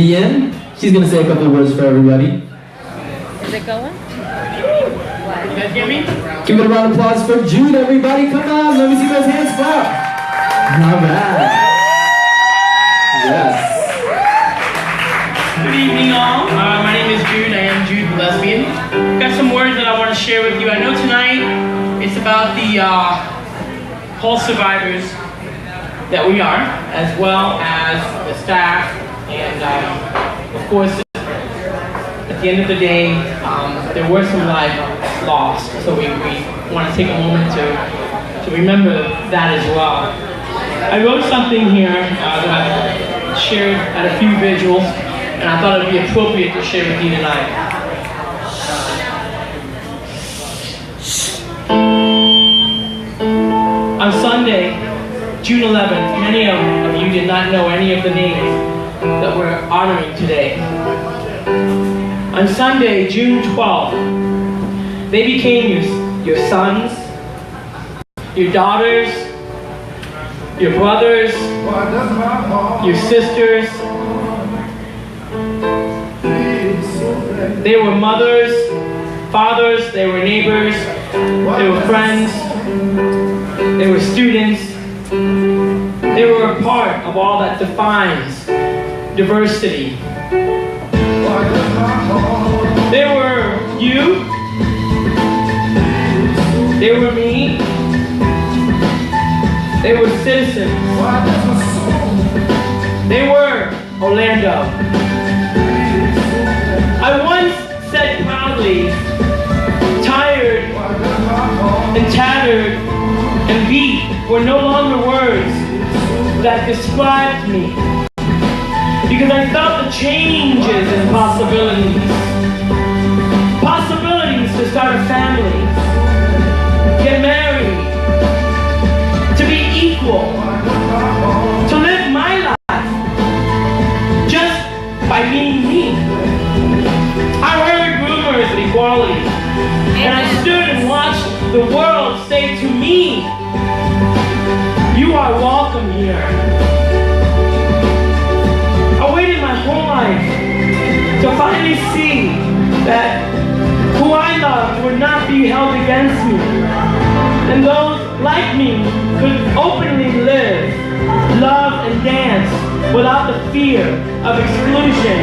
Lesbian. She's gonna say a couple of words for everybody. Is it going? What? You guys get me? Give it a round of applause for Jude, everybody. Come on, let me see those hands clap. Not bad. Yes. Good evening, all. My name is Jude. I am Jude the Lesbian. Got some words that I want to share with you. I know tonight it's about the Pulse survivors that we are, as well as the staff, and of course, at the end of the day, there were some lives lost, so we want to take a moment to remember that as well. I wrote something here that I shared at a few vigils, and I thought it would be appropriate to share with you tonight. On Sunday, June 11th, many of you did not know any of the names that we're honoring today. On Sunday, June 12th, they became your sons, your daughters, your brothers, your sisters. They were mothers, fathers, they were neighbors, they were friends, they were students. They were a part of all that defines diversity. They were you. They were me. They were citizens. They were Orlando. I once said proudly, tired and tattered and beat were no longer words that described me, because I felt the changes and possibilities. Possibilities to start a family, get married, to be equal, to live my life just by being me. I heard rumors of equality, and I stood and watched the world say to me, "You are welcome here." I waited my whole life to finally see that who I loved would not be held against me, and those like me could openly live, love, and dance without the fear of exclusion.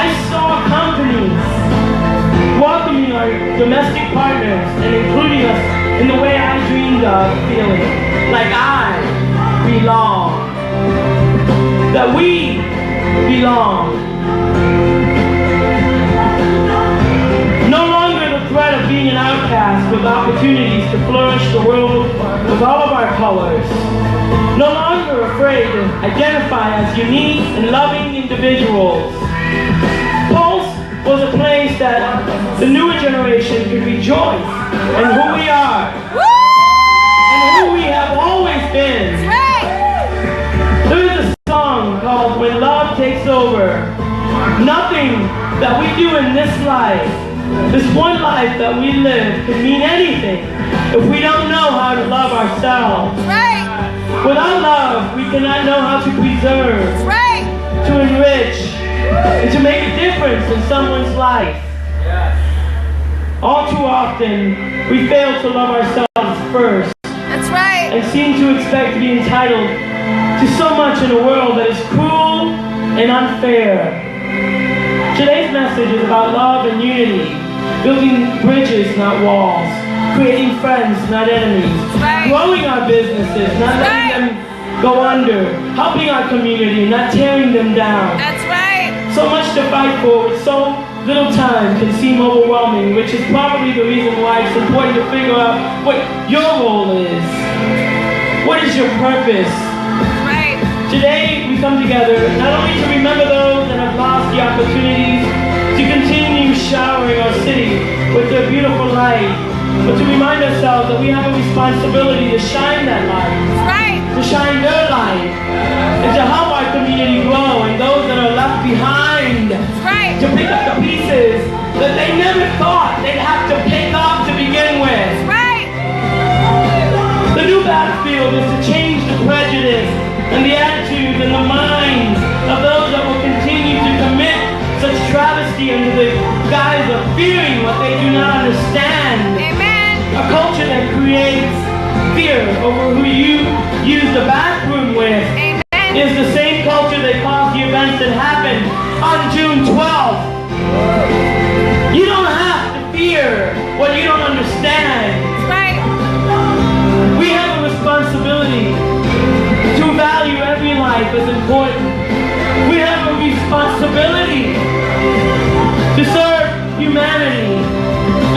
I saw companies welcoming our domestic partners and including us in the way I dreamed of feeling, like I belong, that we belong. No longer the threat of being an outcast with opportunities to flourish the world with all of our colors. No longer afraid to identify as unique and loving individuals. Pulse was a place that the newer generation could rejoice in who we are and who we have always been. There is a song called "When Love Takes Over." Nothing that we do in this life, this one life that we live, can mean anything if we don't know how to love ourselves. Without love, we cannot know how to preserve, to enrich, and to make a difference in someone's life. All too often, we fail to love ourselves first. That's right. And seem to expect to be entitled to so much in a world that is cruel and unfair. Today's message is about love and unity, building bridges, not walls, creating friends, not enemies, growing our businesses, not letting them go under, helping our community, not tearing them down. That's right. So much to fight for with so little time can seem overwhelming, which is probably the reason why it's important to figure out what your role is. What is your purpose? Right. Today we come together not only to remember those that have lost the opportunities to continue showering our city with their beautiful light, but to remind ourselves that we have a responsibility to shine that light. Right. To shine their light, and to help our community grow, and those that are left behind, Right. to pick up the pieces that they never thought they'd have to pick up to begin with. Right. The new battlefield is to change the prejudice and the attitudes and the minds of those that what they do not understand. Amen. A culture that creates fear over who you use the bathroom with Amen. is the same culture that caused the events that happened on June 12th. You don't have to fear what you don't understand. That's right. We have a responsibility to value every life as important. We have a responsibility to serve humanity.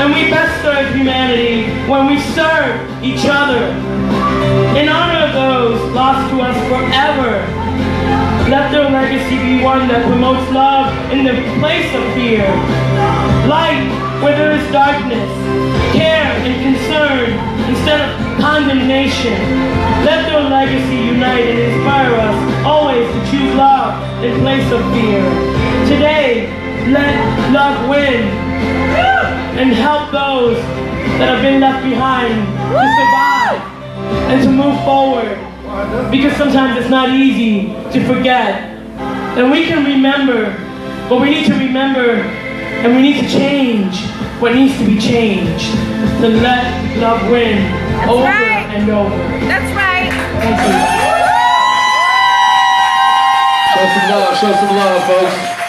And we best serve humanity when we serve each other. In honor of those lost to us forever, let their legacy be one that promotes love in the place of fear. Light where there is darkness, care and concern instead of condemnation. Let their legacy unite and inspire us always to choose love in place of fear. Today, let love win and help those that have been left behind to survive and to move forward. Because sometimes it's not easy to forget. And we can remember, but we need to remember and we need to change what needs to be changed. To let love win over and over. That's right. Thank you. Show some love, folks.